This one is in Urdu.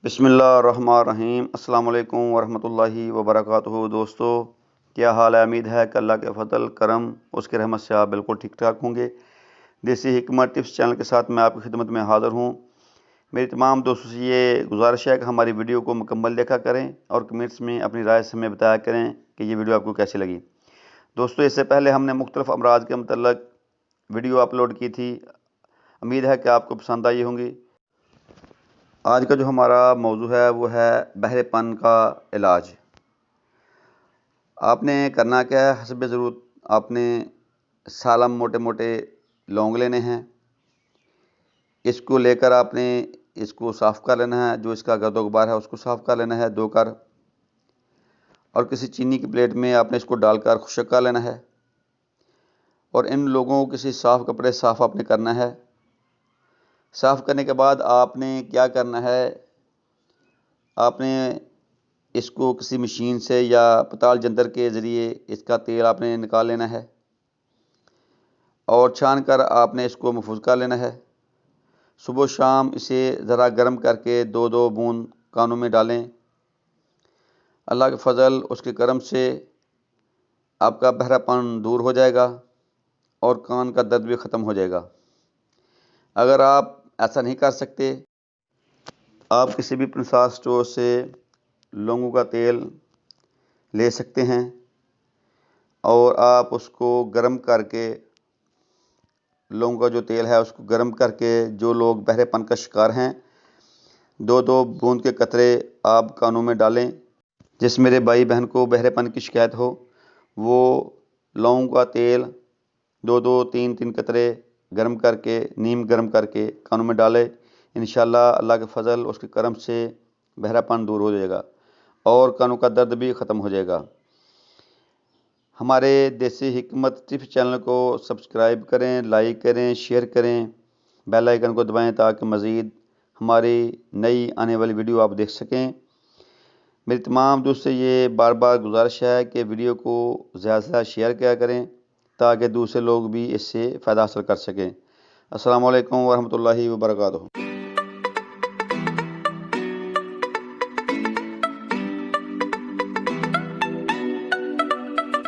بسم اللہ الرحمن الرحیم۔ السلام علیکم ورحمۃ اللہ وبرکاتہ۔ دوستو، کیا حال ہے؟ امید ہے کہ اللہ کے فضل کرم اس کے رحمت سے آپ بالکل ٹھیک ٹھاک ہوں گے۔ دیسی حکمت ٹپس چینل کے ساتھ میں آپ کی خدمت میں حاضر ہوں۔ میری تمام دوستوں سے یہ گزارش ہے کہ ہماری ویڈیو کو مکمل دیکھا کریں اور کمنٹس میں اپنی رائے سے ہمیں بتایا کریں کہ یہ ویڈیو آپ کو کیسی لگی۔ دوستو، اس سے پہلے ہم نے مختلف امراض کے متعلق ویڈیو اپلوڈ کی تھی، امید ہے کہ آپ کو پسند آئی ہوں گی۔ آج کا جو ہمارا موضوع ہے وہ ہے بہرے پن کا علاج۔ آپ نے کرنا کیا ہے؟ حسب ضرورت آپ نے سالم موٹے موٹے لونگ لینے ہیں۔ اس کو لے کر آپ نے اس کو صاف کر لینا ہے، جو اس کا گرد و غبار ہے اس کو صاف کر لینا ہے دھو کر، اور کسی چینی کی پلیٹ میں آپ نے اس کو ڈال کر خشک کر لینا ہے، اور ان لوگوں کو کسی صاف کپڑے صاف آپ نے کرنا ہے۔ صاف کرنے کے بعد آپ نے کیا کرنا ہے؟ آپ نے اس کو کسی مشین سے یا پتال جندر کے ذریعے اس کا تیل آپ نے نکال لینا ہے، اور چھان کر آپ نے اس کو محفوظ کر لینا ہے۔ صبح و شام اسے ذرا گرم کر کے 2 بوند کانوں میں ڈالیں۔ اللہ کے فضل اس کے کرم سے آپ کا بہرا پن دور ہو جائے گا اور کان کا درد بھی ختم ہو جائے گا۔ اگر آپ ایسا نہیں کر سکتے، آپ کسی بھی پنسار اسٹور سے لونگوں کا تیل لے سکتے ہیں، اور آپ اس کو گرم کر کے لونگوں کا جو تیل ہے اس کو گرم کر کے، جو لوگ بہرے پن کا شکار ہیں، 2 بوند کے قطرے آپ کانوں میں ڈالیں۔ جس میرے بھائی بہن کو بہرے پن کی شکایت ہو، وہ لونگ کا تیل 2 3 قطرے گرم کر کے، نیم گرم کر کے کانوں میں ڈالے۔ انشاءاللہ اللہ کے فضل اس کے کرم سے بہرا پن دور ہو جائے گا اور کانوں کا درد بھی ختم ہو جائے گا۔ ہمارے دیسی حکمت ٹپس چینل کو سبسکرائب کریں، لائک کریں، شیئر کریں، بیل آئیکن کو دبائیں تاکہ مزید ہماری نئی آنے والی ویڈیو آپ دیکھ سکیں۔ میری تمام دوست سے یہ بار بار گزارش ہے کہ ویڈیو کو زیادہ سے زیادہ شیئر کیا کریں تاکہ دوسرے لوگ بھی اس سے فائدہ حاصل کر سکیں۔ السلام علیکم ورحمۃ اللہ وبرکاتہ۔